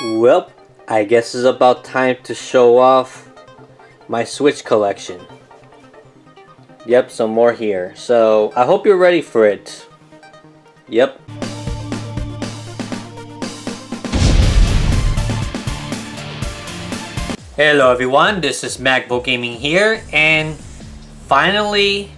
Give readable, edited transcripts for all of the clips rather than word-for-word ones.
Well, I guess it's about time to show off my Switch collection. Yep, some more here. So, I hope you're ready for it. Yep. Hello everyone, this is Magbo Gaming here, and finally,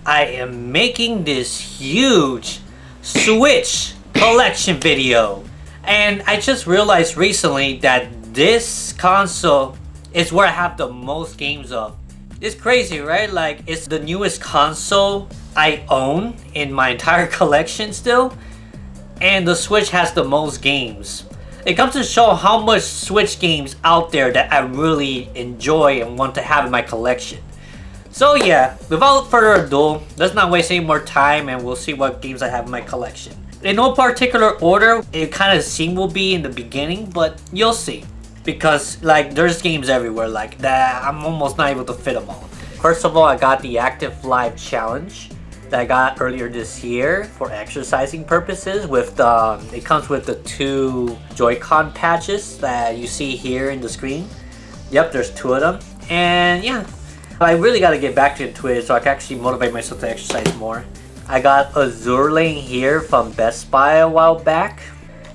I am making this huge Switch collection video. And I just realized recently that this console is where I have the most games of. It's crazy, right? Like, it's the newest console I own in my entire collection still. And the Switch has the most games. It comes to show how much Switch games out there that I really enjoy and want to have in my collection. So yeah, without further ado, let's not waste any more time and we'll see what games I have in my collection. In no particular order, it kind of seemed will be in the beginning, but you'll see. Because like there's games everywhere like that, I'm almost not able to fit them all. First of all, I got the Active Live Challenge that I got earlier this year for exercising purposes. With it comes with the 2 Joy-Con patches that you see here in the screen. Yep, there's 2 of them. And yeah, I really got to get back into it so I can actually motivate myself to exercise more. I got Azure Lane here from Best Buy a while back.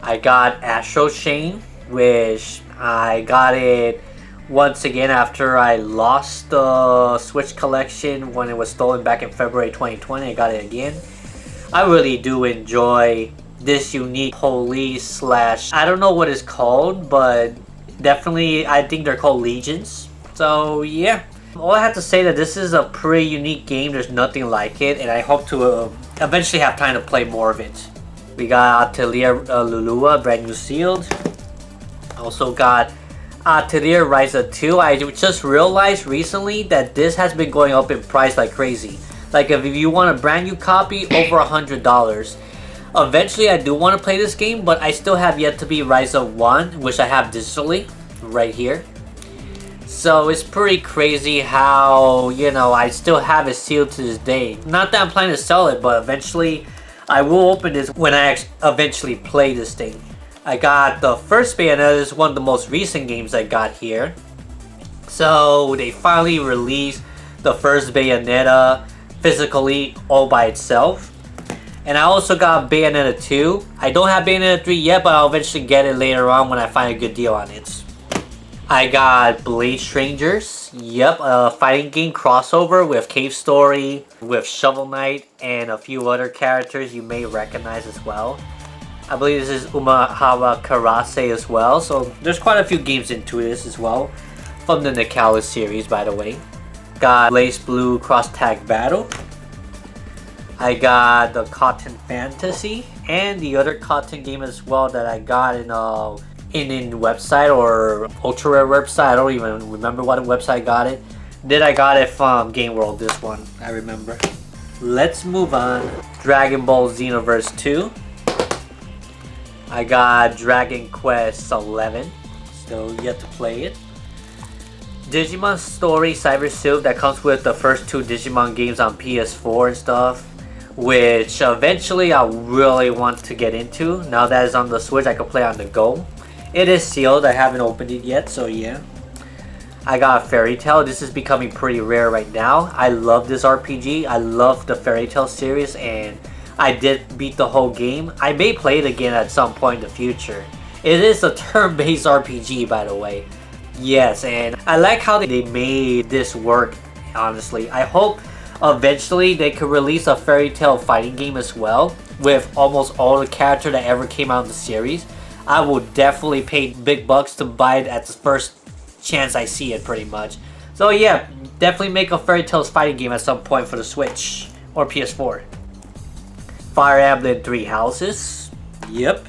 I got Astro Chain, which I got it once again after I lost the Switch collection when it was stolen back in February 2020. I got it again. I really do enjoy this unique police / I don't know what it's called, but definitely I think they're called Legions. So yeah. All I have to say that this is a pretty unique game. There's nothing like it, and I hope to eventually have time to play more of it. We got Atelier Lulua, brand new sealed. Also got Atelier Ryza 2. I just realized recently that this has been going up in price like crazy. Like if you want a brand new copy, over $100. Eventually I do want to play this game, but I still have yet to be Ryza 1, which I have digitally right here. So it's pretty crazy how, you know, I still have it sealed to this day. Not that I'm planning to sell it, but eventually I will open this when I eventually play this thing. I got the first Bayonetta. This is one of the most recent games I got here. So they finally released the first Bayonetta physically all by itself. And I also got Bayonetta 2. I don't have Bayonetta 3 yet, but I'll eventually get it later on when I find a good deal on it. I got Blade Strangers, yep, a fighting game crossover with Cave Story, with Shovel Knight, and a few other characters you may recognize as well. I believe this is Umahawa Karase as well, so there's quite a few games into this as well, from the Nicalis series by the way. Got Blaze Blue Cross Tag Battle. I got the Cotton Fantasy, and the other Cotton game as well that I got in website or ultra rare website. I don't even remember what website I got it. Then I got it from Game World, this one I remember. Let's move on. Dragon Ball Xenoverse 2. I got Dragon Quest 11. Still yet to play it. Digimon Story Cyber Silk that comes with the first 2 Digimon games on PS4 and stuff, which eventually I really want to get into. Now that it's on the Switch, I can play on the go. It is sealed, I haven't opened it yet, so yeah. I got Fairy Tail. This is becoming pretty rare right now. I love this RPG. I love the Fairy Tail series, and I did beat the whole game. I may play it again at some point in the future. It is a turn-based RPG, by the way. Yes, and I like how they made this work, honestly. I hope eventually they could release a Fairy Tail fighting game as well, with almost all the characters that ever came out in the series. I will definitely pay big bucks to buy it at the first chance I see it, pretty much. So yeah, definitely make a Fairy Tail's fighting game at some point for the Switch or PS4. Fire Emblem 3 Houses. Yep.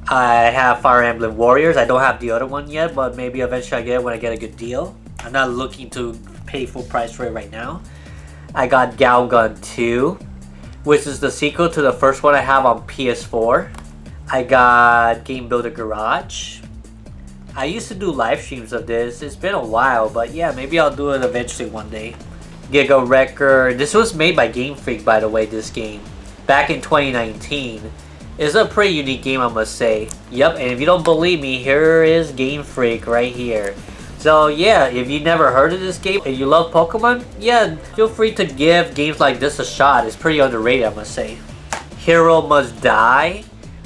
I have Fire Emblem Warriors. I don't have the other one yet, but maybe eventually I get it when I get a good deal. I'm not looking to pay full price for it right now. I got Galgun 2, which is the sequel to the first one I have on PS4. I got Game Builder Garage. I used to do live streams of this. It's been a while, but yeah, maybe I'll do it eventually one day. Giga Wrecker. This was made by Game Freak, by the way, this game. Back in 2019. It's a pretty unique game, I must say. Yep, and if you don't believe me, here is Game Freak right here. So yeah, if you never heard of this game and you love Pokemon, yeah, feel free to give games like this a shot. It's pretty underrated, I must say. Hero Must Die.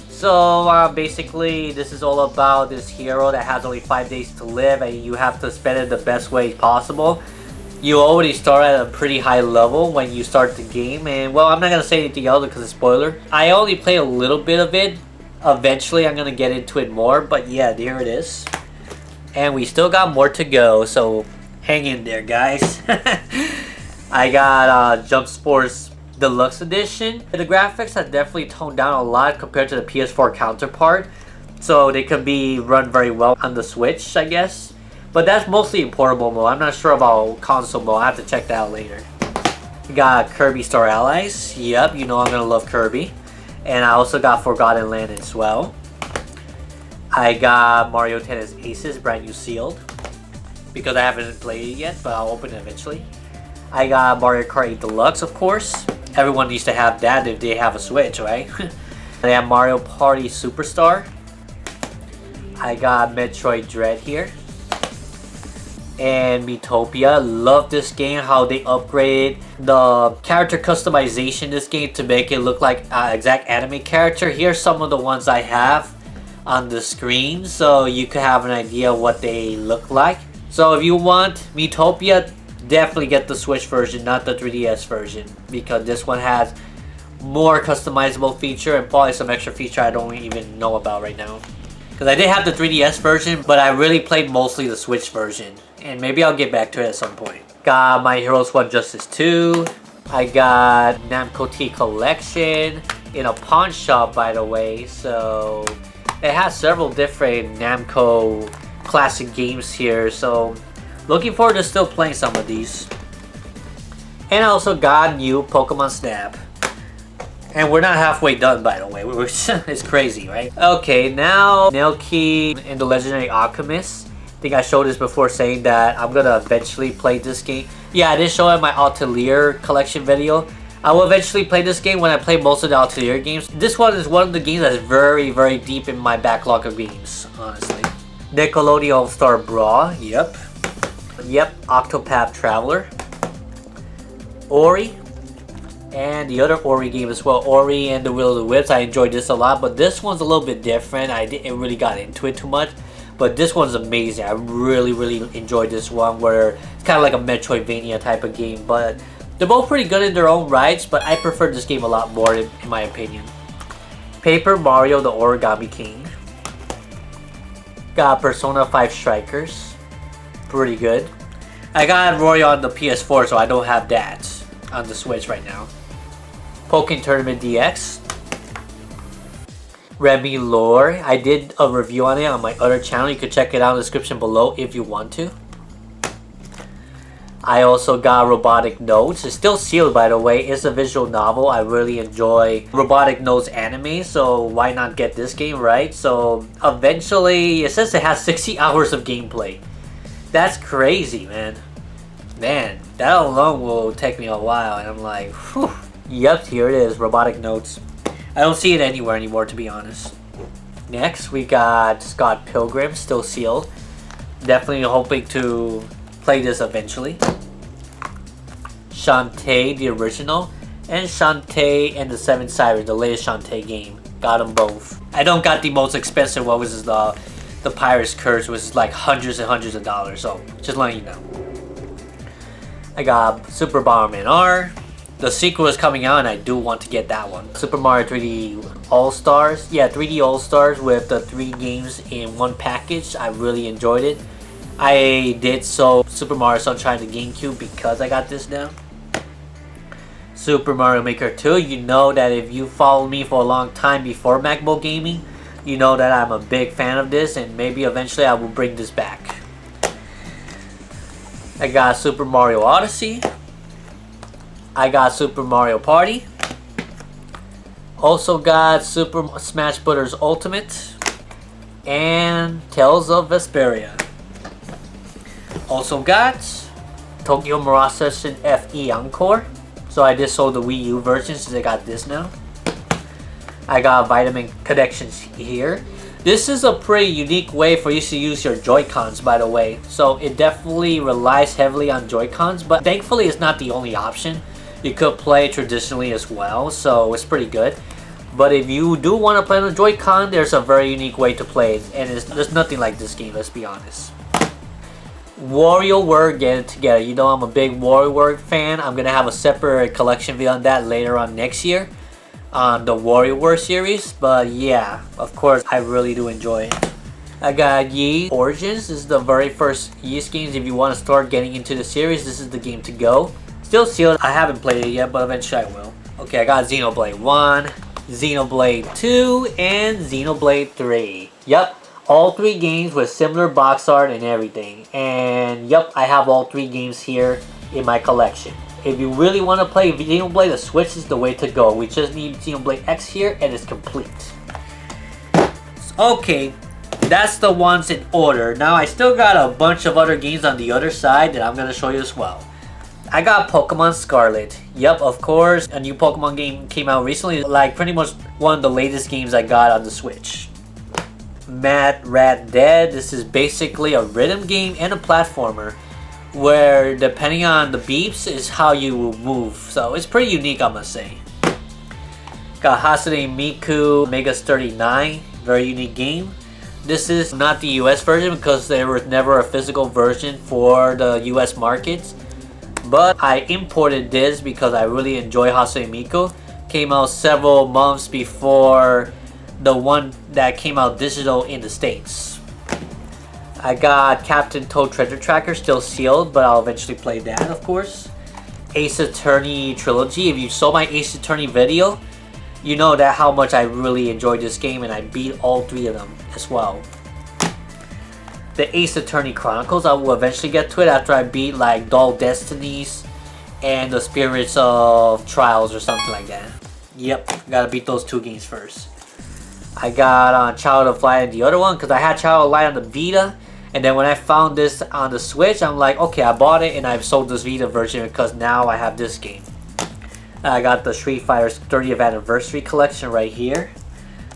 So basically, this is all about this hero that has only 5 days to live, and you have to spend it the best way possible. You already start at a pretty high level when you start the game, and well, I'm not gonna say anything else because it's a spoiler. I only played a little bit of it. Eventually, I'm gonna get into it more, but yeah, there it is. And we still got more to go, so hang in there, guys. I got Jump Sports Deluxe Edition. The graphics have definitely toned down a lot compared to the PS4 counterpart, so they can be run very well on the Switch, I guess. But that's mostly in portable mode. I'm not sure about console mode. I have to check that out later. We got Kirby Star Allies. Yep, you know I'm gonna love Kirby. And I also got Forgotten Land as well. I got Mario Tennis Aces, brand new sealed, because I haven't played it yet, but I'll open it eventually. I got Mario Kart 8 Deluxe, of course. Everyone needs to have that if they have a Switch, right? I have Mario Party Superstar. I got Metroid Dread here. And Miitopia. Love this game, how they upgraded the character customization in this game to make it look like an exact anime character. Here's some of the ones I have on the screen, so you can have an idea what they look like. So if you want Miitopia, definitely get the Switch version, not the 3DS version, because this one has more customizable feature and probably some extra feature I don't even know about right now. Because I did have the 3DS version, but I really played mostly the Switch version, and maybe I'll get back to it at some point. Got My Hero Squad Justice 2. I got Namco T Collection in a pawn shop, by the way, so it has several different Namco classic games here, so looking forward to still playing some of these. And I also got new Pokemon Snap. And we're not halfway done, by the way. It's crazy, right? Okay, now Nailkey and the Legendary Alchemist. I think I showed this before, saying that I'm gonna eventually play this game. Yeah, I did show it in my Atelier collection video. I will eventually play this game when I play most of the Atelier games. This one is one of the games that's very, very deep in my backlog of games, honestly. Nickelodeon All-Star Brawl, yep. Yep, Octopath Traveler. Ori. And the other Ori game as well, Ori and the Will of the Wisps. I enjoyed this a lot, but this one's a little bit different. I didn't really got into it too much, but this one's amazing. I really, really enjoyed this one, where it's kind of like a Metroidvania type of game, but they're both pretty good in their own rights, but I prefer this game a lot more in my opinion. Paper Mario the Origami King. Got Persona 5 Strikers. Pretty good. I got Roy on the PS4, so I don't have that on the Switch right now. Pokken Tournament DX. Remy Lore. I did a review on it on my other channel. You can check it out in the description below if you want to. I also got Robotic Notes. It's still sealed, by the way. It's a visual novel. I really enjoy Robotic Notes anime, so why not get this game, right? So eventually, it says it has 60 hours of gameplay. That's crazy, man. Man, that alone will take me a while, and I'm like, whew. Yep, here it is, Robotic Notes. I don't see it anywhere anymore, to be honest. Next, we got Scott Pilgrim, still sealed. Definitely hoping to play this eventually. Shantae, the original, and Shantae and the Seven Sirens, the latest Shantae game. Got them both. I don't got the most expensive one, which is the Pirate's Curse, which is like hundreds and hundreds of dollars, so just letting you know. I got Super Bomberman R. The sequel is coming out and I do want to get that one. Super Mario 3D All-Stars. Yeah, 3D All-Stars with the 3 games in one package. I really enjoyed it. I did so Super Mario Sunshine the GameCube because I got this now. Super Mario Maker 2. You know that if you followed me for a long time before Magbo Gaming, you know that I'm a big fan of this, and maybe eventually I will bring this back. I got Super Mario Odyssey. I got Super Mario Party. Also got Super Smash Bros. Ultimate. And Tales of Vesperia. Also got Tokyo Mirage Session FE Encore. So I just sold the Wii U version since I got this now. I got vitamin connections here. This is a pretty unique way for you to use your Joy-Cons, by the way. So it definitely relies heavily on Joy-Cons, but thankfully it's not the only option. You could play traditionally as well, so it's pretty good. But if you do want to play on the Joy-Con, there's a very unique way to play it, and there's nothing like this game, let's be honest. WarioWare Get It Together. You know I'm a big WarioWare fan. I'm going to have a separate collection video on that later on next year on the WarioWare series. But yeah, of course, I really do enjoy it. I got Yeast Origins. This is the very first Yeast games. If you want to start getting into the series, this is the game to go. Still sealed. I haven't played it yet, but eventually I will. Okay, I got Xenoblade 1, Xenoblade 2, and Xenoblade 3. Yep. All 3 games with similar box art and everything. And yep, I have all 3 games here in my collection. If you really want to play Xenoblade, the Switch is the way to go. We just need Xenoblade X here and it's complete. Okay, that's the ones in order. Now I still got a bunch of other games on the other side that I'm going to show you as well. I got Pokemon Scarlet. Yep, of course, a new Pokemon game came out recently. Like pretty much one of the latest games I got on the Switch. Mad Rat Dead. This is basically a rhythm game and a platformer where depending on the beeps is how you will move. So it's pretty unique, I must say. Got Hatsune Miku Megas 39. Very unique game. This is not the US version because there was never a physical version for the US markets. But I imported this because I really enjoy Hatsune Miku. Came out several months before the one that came out digital in the States. I got Captain Toad Treasure Tracker still sealed, but I'll eventually play that, of course. Ace Attorney Trilogy. If you saw my Ace Attorney video, you know that how much I really enjoyed this game and I beat all 3 of them as well. The Ace Attorney Chronicles, I will eventually get to it after I beat like Dull Destinies and the Spirits of Trials or something like that. Yep, gotta beat those 2 games first. I got Child of Light and the other one because I had Child of Light on the Vita, and then when I found this on the Switch, I'm like, okay, I bought it and I've sold this Vita version because now I have this game. I got the Street Fighter's 30th Anniversary Collection right here.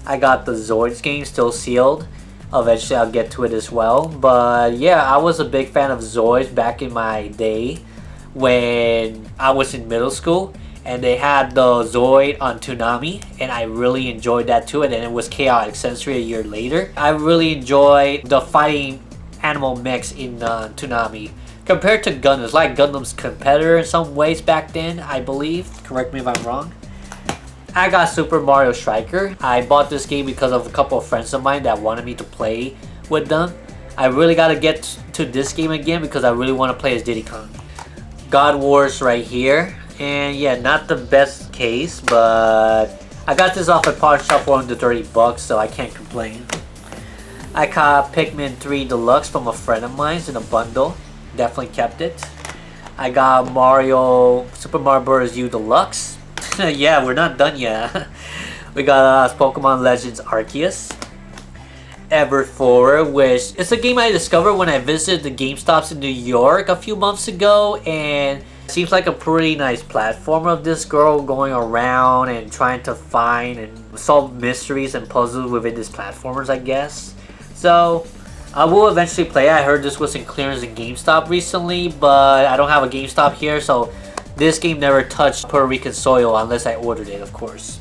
I got the Zoids game still sealed. Eventually I'll get to it as well. But yeah, I was a big fan of Zoids back in my day when I was in middle school. And they had the Zoid on Toonami, and I really enjoyed that too. And then it was Chaotic Sensory a year later. I really enjoyed the fighting animal mechs in Toonami compared to Gundam. It's like Gundam's competitor in some ways back then, I believe. Correct me if I'm wrong. I got Super Mario Striker. I bought this game because of a couple of friends of mine that wanted me to play with them. I really got to get to this game again because I really want to play as Diddy Kong. God Wars right here. And yeah, not the best case, but I got this off at Pawn Shop for under 30 bucks, so I can't complain. I caught Pikmin 3 Deluxe from a friend of mine in a bundle. Definitely kept it. I got Super Mario Bros. U Deluxe. Yeah, we're not done yet. We got Pokemon Legends Arceus. Ever Forward, which it's a game I discovered when I visited the GameStops in New York a few months ago, and seems like a pretty nice platformer of this girl going around and trying to find and solve mysteries and puzzles within these platformers, I guess. So I will eventually play it. I heard this was in clearance in GameStop recently, but I don't have a GameStop here, so this game never touched Puerto Rican soil unless I ordered it, of course.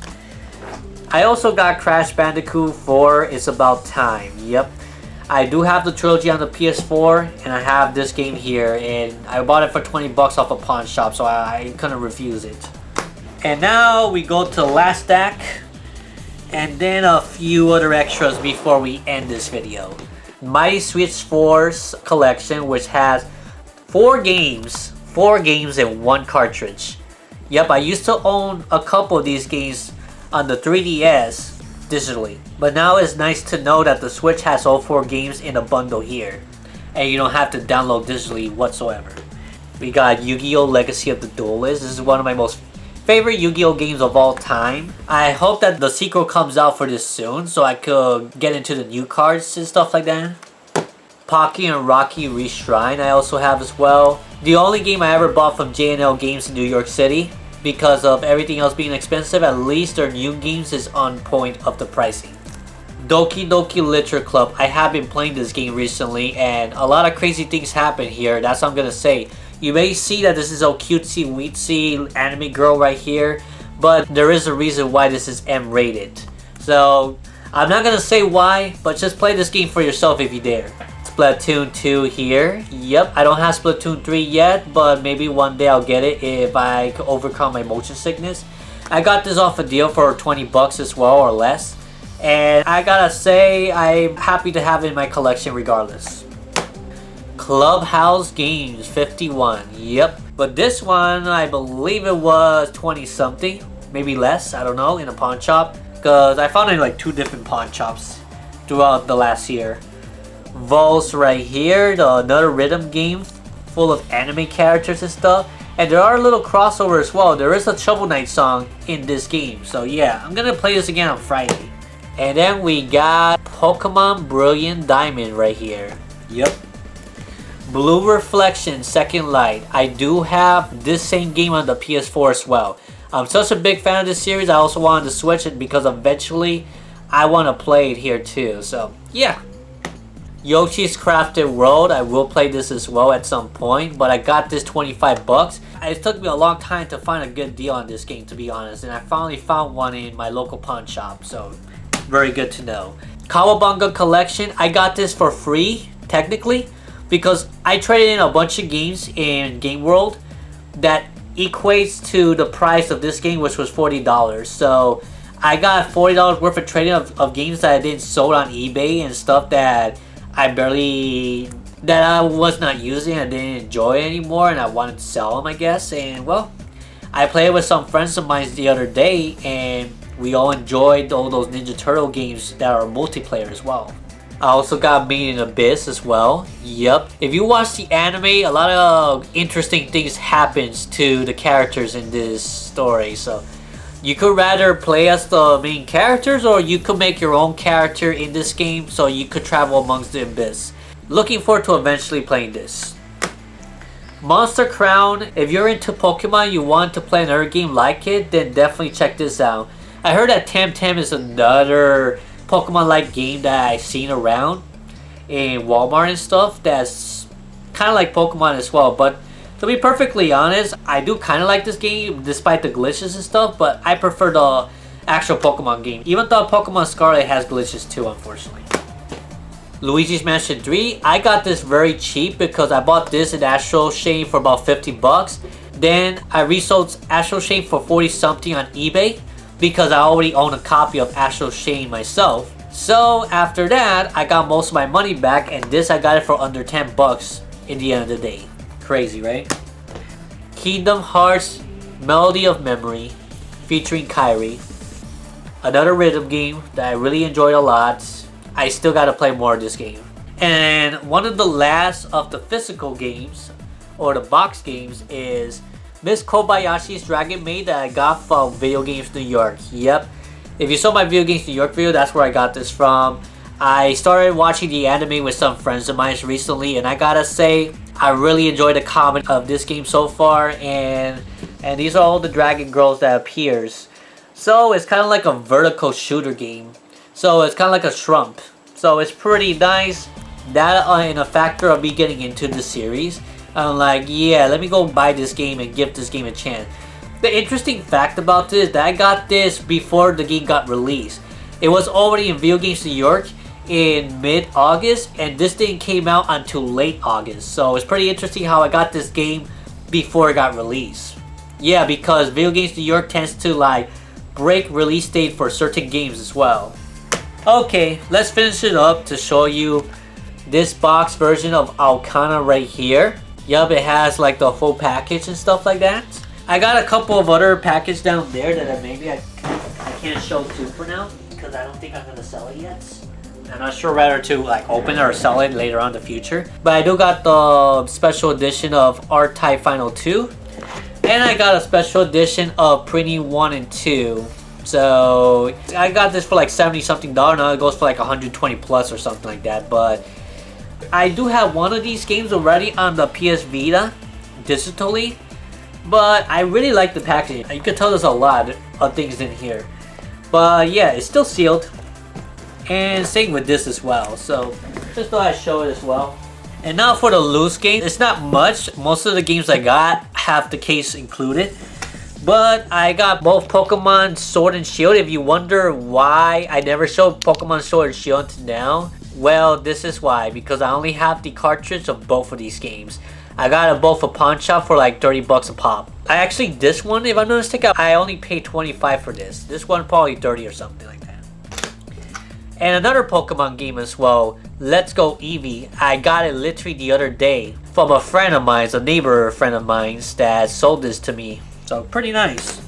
I also got Crash Bandicoot 4 It's About Time. Yep. I do have the trilogy on the PS4, and I have this game here, and I bought it for 20 bucks off a pawn shop, so I couldn't refuse it. And now we go to the last stack, and then a few other extras before we end this video. Mighty Switch Force collection, which has 4 games in 1 cartridge. Yep, I used to own a couple of these games on the 3DS digitally, but now it's nice to know that the Switch has all 4 games in a bundle here, and you don't have to download digitally whatsoever. We got Yu-Gi-Oh! Legacy of the Duelist. This is one of my most favorite Yu-Gi-Oh! Games of all time. I hope that the sequel comes out for this soon so I could get into the new cards and stuff like that. Pocky and Rocky Reshrine I also have as well. The only game I ever bought from J&L Games in New York City. because of everything else being expensive. At least their new games is on point of the pricing. Doki Doki Literature Club. I have been playing this game recently and a lot of crazy things happen here. That's what I'm gonna say. You may see that this is a cutesy weetsy anime girl right here, but there is a reason why this is M rated. So I'm not gonna say why, but just play this game for yourself if you dare. Splatoon 2 here. Yep, I don't have Splatoon 3 yet, but maybe one day I'll get it if I can overcome my motion sickness. I got this off a deal for 20 bucks as well or less. And I gotta say, I'm happy to have it in my collection regardless. Clubhouse Games 51. Yep. But this one, I believe it was 20 something. Maybe less, I don't know, in a pawn shop. Because I found it in like 2 different pawn shops throughout the last year. Volts right here, another rhythm game full of anime characters and stuff. And there are little crossovers as well. There is a Shovel Knight song in this game. So yeah, I'm gonna play this again on Friday. And then we got Pokemon Brilliant Diamond right here. Yep. Blue Reflection Second Light. I do have this same game on the PS4 as well. I'm such a big fan of this series. I also wanted to switch it because eventually I want to play it here too. So yeah. Yoshi's Crafted World. I will play this as well at some point, but I got this 25 bucks. It took me a long time to find a good deal on this game, to be honest, and I finally found one in my local pawn shop. So very good to know. Kawabunga Collection. I got this for free, technically, because I traded in a bunch of games in Game World that equates to the price of this game, which was $40. So I got $40 worth of trading of games that I didn't sold on eBay and stuff that I was not using. I didn't enjoy anymore and I wanted to sell them, I guess. And well, I played with some friends of mine the other day and we all enjoyed all those Ninja Turtle games that are multiplayer as well. I also got Made in Abyss as well. Yep. If you watch the anime, a lot of interesting things happens to the characters in this story. So you could rather play as the main characters or you could make your own character in this game so you could travel amongst the abyss. Looking forward to eventually playing this. Monster Crown. If you're into Pokemon, you want to play another game like it, then definitely check this out. I heard that Temtem is another Pokemon-like game that I've seen around in Walmart and stuff that's kind of like Pokemon as well. But to be perfectly honest, I do kind of like this game despite the glitches and stuff, but I prefer the actual Pokemon game. Even though Pokemon Scarlet has glitches too, unfortunately. Luigi's Mansion 3. I got this very cheap because I bought this in Astral Chain for about 50 bucks. Then I resold Astral Chain for 40 something on eBay because I already own a copy of Astral Chain myself. So after that, I got most of my money back, and this I got it for under 10 bucks in the end of the day. Crazy, right? Kingdom Hearts Melody of Memory featuring Kairi. Another rhythm game that I really enjoyed a lot. I still gotta play more of this game. And one of the last of the physical games, or the box games, is Miss Kobayashi's Dragon Maid that I got from Video Games New York. Yep. If you saw my Video Games New York video, that's where I got this from. I started watching the anime with some friends of mine recently, and I gotta say, I really enjoyed the comment of this game so far, and these are all the dragon girls that appears. So it's kind of like a vertical shooter game. So it's kind of like a Shrump. So it's pretty nice. That in a factor of me getting into the series. I'm like, yeah, let me go buy this game and give this game a chance. The interesting fact about this is that I got this before the game got released. It was already in Video Games New York in mid-August, and this thing came out until late August. So it's pretty interesting how I got this game before it got released. Yeah, because Video Games New York tends to like break release date for certain games as well. Okay, let's finish it up to show you this box version of Alcana right here. Yup, it has like the full package and stuff like that. I got a couple of other packages down there that maybe I can't show too for now because I don't think I'm gonna sell it yet. I'm not sure whether to like open it or sell it later on in the future. But I do got the special edition of R-Type Final 2. And I got a special edition of Pretty 1 and 2. So I got this for like 70 something dollars. Now it goes for like 120 plus or something like that. But I do have one of these games already on the PS Vita digitally. But I really like the packaging. You can tell there's a lot of things in here. But yeah, it's still sealed. And same with this as well. So just thought I'd show it as well. And now for the loose game. It's not much. Most of the games I got have the case included. But I got both Pokemon Sword and Shield. If you wonder why I never showed Pokemon Sword and Shield until now, well, this is why. Because I only have the cartridge of both of these games. I got them both a pawn shop for like 30 bucks a pop. I actually, this one, if I'm not mistaken, I only paid 25 for this. This one probably 30 or something like that. And another Pokemon game as well, Let's Go Eevee. I got it literally the other day from a friend of mine, a neighbor friend of mine that sold this to me. So pretty nice.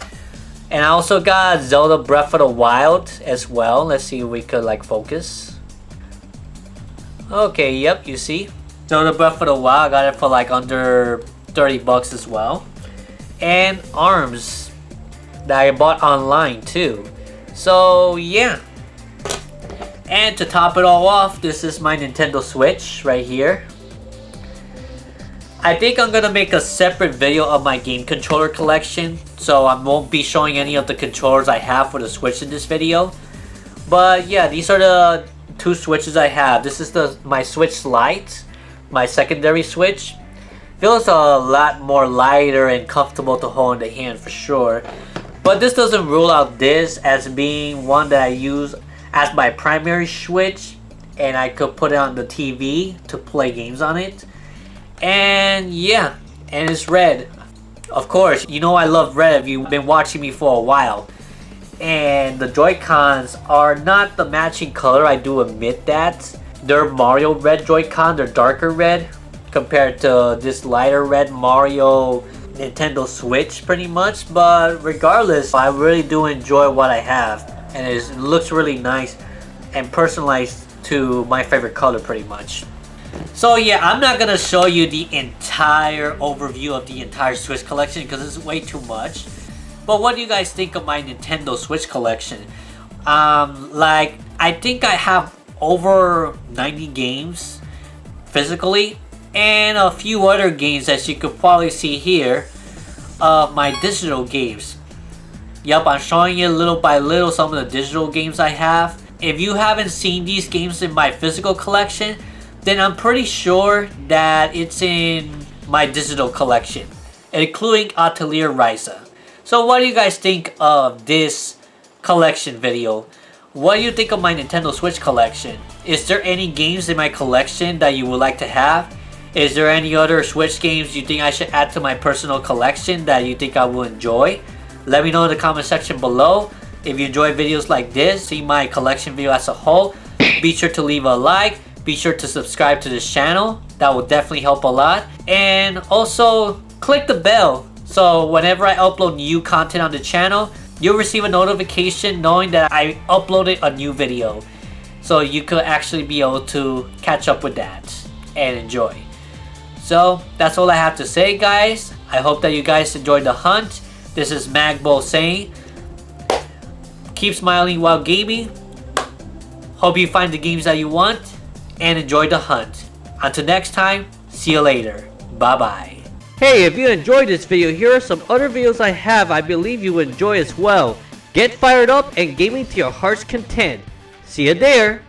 And I also got Zelda Breath of the Wild as well. Let's see if we could like focus. Okay, yep, you see. Zelda Breath of the Wild, I got it for like under 30 bucks as well. And ARMS that I bought online too. So yeah. And to top it all off, this is my Nintendo Switch right here. I think I'm gonna make a separate video of my game controller collection, so I won't be showing any of the controllers I have for the Switch in this video. But yeah, these are the two Switches I have. This is my Switch Lite, my secondary Switch. Feels a lot more lighter and comfortable to hold in the hand for sure. But this doesn't rule out this as being one that I use as my primary Switch, and I could put it on the TV to play games on it. And yeah, and it's red. Of course, you know I love red if you've been watching me for a while. And the Joy-Cons are not the matching color, I do admit that. They're Mario red Joy-Con, they're darker red compared to this lighter red Mario Nintendo Switch pretty much. But regardless, I really do enjoy what I have. And it looks really nice and personalized to my favorite color pretty much. So yeah, I'm not gonna show you the entire overview of the entire Switch collection because it's way too much. But what do you guys think of my Nintendo Switch collection? Like, I think I have over 90 games physically and a few other games, as you could probably see here, my digital games. Yep, I'm showing you little by little some of the digital games I have. If you haven't seen these games in my physical collection, then I'm pretty sure that it's in my digital collection, including Atelier Ryza. So what do you guys think of this collection video? What do you think of my Nintendo Switch collection? Is there any games in my collection that you would like to have? Is there any other Switch games you think I should add to my personal collection that you think I will enjoy? Let me know in the comment section below. If you enjoy videos like this, see my collection video as a whole, be sure to leave a like. Be sure to subscribe to this channel. That will definitely help a lot. And also, click the bell. So whenever I upload new content on the channel, you'll receive a notification knowing that I uploaded a new video. So you could actually be able to catch up with that and enjoy. So that's all I have to say, guys. I hope that you guys enjoyed the hunt. This is Magbo saying, keep smiling while gaming. Hope you find the games that you want and enjoy the hunt. Until next time, see you later. Bye bye. Hey, if you enjoyed this video, here are some other videos I have I believe you enjoy as well. Get fired up and gaming to your heart's content. See you there.